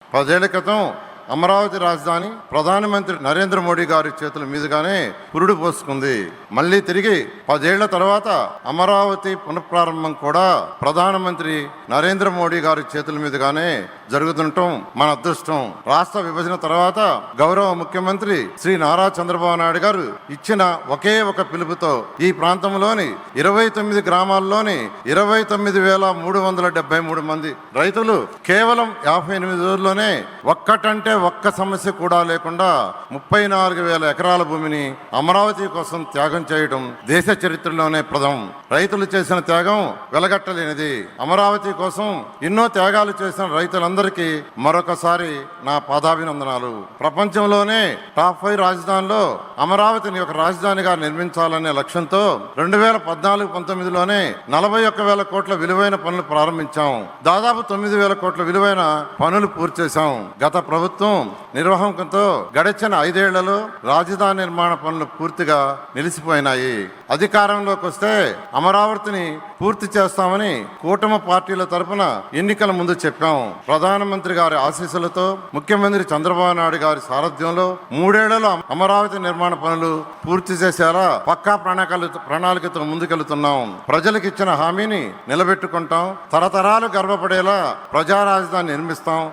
10 ఏళ్ల క్రితం అమరావతి రాజధాని ప్రధానమంత్రి నరేంద్ర మోడీ గారి చేతుల మీదుగానే పురుడు పోసుకుంది. మళ్ళీ తిరిగి 10 ఏళ్ల తర్వాత అమరావతి పునఃప్రారంభం కూడా ప్రధానమంత్రి నరేంద్ర మోడీ గారి చేతుల మీదుగానే జరుగుతుండటం మన అదృష్టం. రాష్ట్ర విభజన తర్వాత గౌరవ ముఖ్యమంత్రి శ్రీ నారా చంద్రబాబు నాయుడు గారు ఇచ్చిన ఒకే ఒక పిలుపుతో ఈ ప్రాంతంలోని 29 గ్రామాల్లోని 29,373 మంది రైతులు కేవలం 58 రోజుల్లోనే ఒక్కటంటే ఒక్క సమస్య కూడా లేకుండా 34,000 ఎకరాల భూమిని అమరావతి కోసం త్యాగం చేయడం దేశ చరిత్రలోనే ప్రథమం. రైతులు చేసిన త్యాగం వెలగట్టలేనిది. అమరావతి కోసం ఎన్నో త్యాగాలు చేసిన రైతులందరికీ మరొకసారి నా పాదాభినందనాలు. ప్రపంచంలోనే టాప్ 5 రాజధానిలో అమరావతిని ఒక రాజధానిగా నిర్మించాలనే లక్ష్యంతో 2014-19లోనే 41,000 కోట్ల విలువైన పనులు ప్రారంభించాం. దాదాపు 9,000 కోట్ల విలువైన పనులు పూర్తి చేశాం. గత ప్రభుత్వం నిర్వాహకంతో గడిచిన 5 ఏళ్లలో రాజధాని నిర్మాణ పనులు పూర్తిగా నిలిచిపోయినాయి. అధికారంలోకి వస్తే అమరావతిని పూర్తి చేస్తామని కూటమి పార్టీల తరఫున ఎన్నికల ముందు చెప్పాం. ప్రధానమంత్రి గారి ఆశీస్సులతో ముఖ్యమంత్రి చంద్రబాబు నాయుడు గారి సారథ్యంలో 3 ఏళ్లలో అమరావతి నిర్మాణ పనులు పూర్తి చేసేలా పక్కా ప్రణాళికతో ముందుకెళ్తున్నాం. ప్రజలకు ఇచ్చిన హామీని నిలబెట్టుకుంటాం. తరతరాలు గర్వపడేలా ప్రజా రాజధాని నిర్మిస్తాం.